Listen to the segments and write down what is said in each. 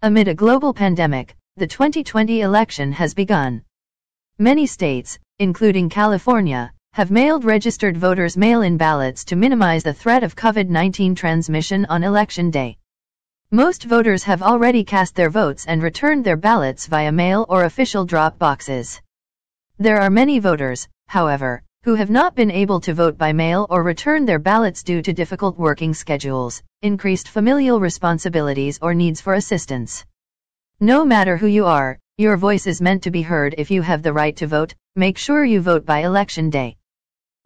Amid a global pandemic, the 2020 election has begun. Many states, including California, have mailed registered voters mail-in ballots to minimize the threat of COVID-19 transmission on Election Day. Most voters have already cast their votes and returned their ballots via mail or official drop boxes. There are many voters, however, who have not been able to vote by mail or return their ballots due to difficult working schedules, increased familial responsibilities, or needs for assistance. No matter who you are, your voice is meant to be heard. If you have the right to vote, make sure you vote by Election Day.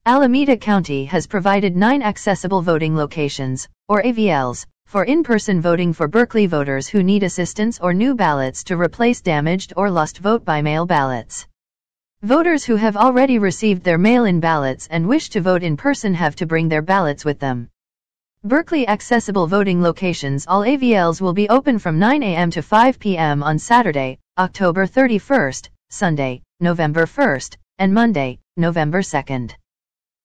Alameda County has provided 9 accessible voting locations, or AVLs, for in-person voting for Berkeley voters who need assistance or new ballots to replace damaged or lost vote-by-mail ballots. Voters who have already received their mail-in ballots and wish to vote in person have to bring their ballots with them. Berkeley accessible voting locations. All AVLs will be open from 9 a.m. to 5 p.m. on Saturday, October 31st, Sunday, November 1st, and Monday, November 2nd.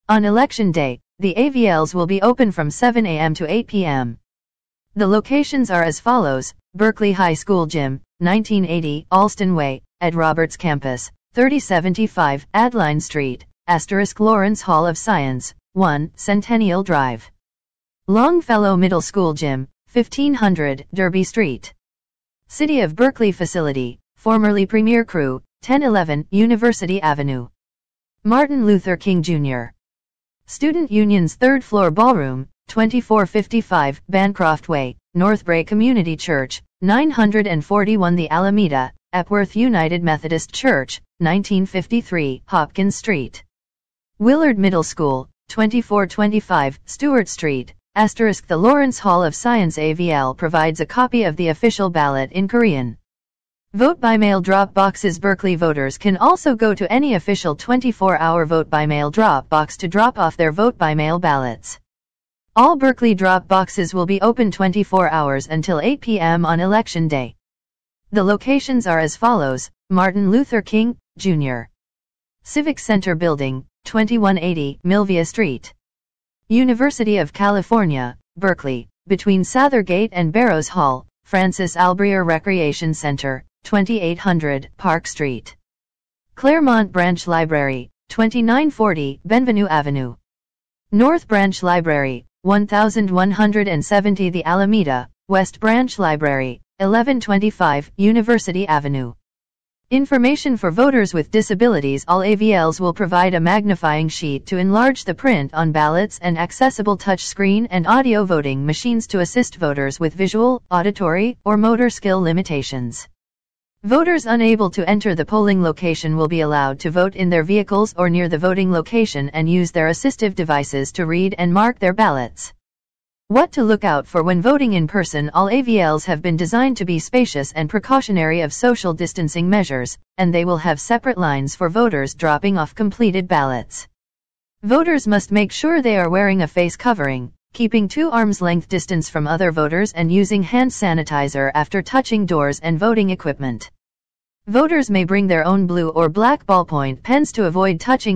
On Election Day, the AVLs will be open from 7 a.m. to 8 p.m. The locations are as follows: Berkeley High School Gym, 1980 Alston Way, Ed Roberts Campus, 3075 Adeline Street, * Lawrence Hall of Science, 1 Centennial Drive. Longfellow Middle School Gym, 1500 Derby Street. City of Berkeley Facility, formerly Premier Crew, 1011 University Avenue. Martin Luther King Jr. Student Union's 3rd floor ballroom, 2455 Bancroft Way, Northbrae Community Church, 941 The Alameda, Epworth United Methodist Church, 1953 Hopkins Street. Willard Middle School, 2425 Stewart Street, * The Lawrence Hall of Science AVL provides a copy of the official ballot in Korean. Vote-by-mail drop boxes. Berkeley voters can also go to any official 24-hour vote-by-mail drop box to drop off their vote-by-mail ballots. All Berkeley drop boxes will be open 24 hours until 8 p.m. on Election Day. The locations are as follows: Martin Luther King, Jr. Civic Center Building, 2180 Milvia Street. University of California, Berkeley, between Sathergate and Barrows Hall, Francis Albrier Recreation Center, 2800 Park Street. Claremont Branch Library, 2940 Benvenue Avenue. North Branch Library, 1170 The Alameda, West Branch Library, 1125 University Avenue. Information for voters with disabilities. All AVLs will provide a magnifying sheet to enlarge the print on ballots and accessible touchscreen and audio voting machines to assist voters with visual, auditory, or motor skill limitations. Voters unable to enter the polling location will be allowed to vote in their vehicles or near the voting location and use their assistive devices to read and mark their ballots. What to look out for when voting in person. All AVLs have been designed to be spacious and precautionary of social distancing measures, and they will have separate lines for voters dropping off completed ballots. Voters must make sure they are wearing a face covering, keeping 2 arms length distance from other voters, and using hand sanitizer after touching doors and voting equipment. Voters may bring their own blue or black ballpoint pens to avoid touching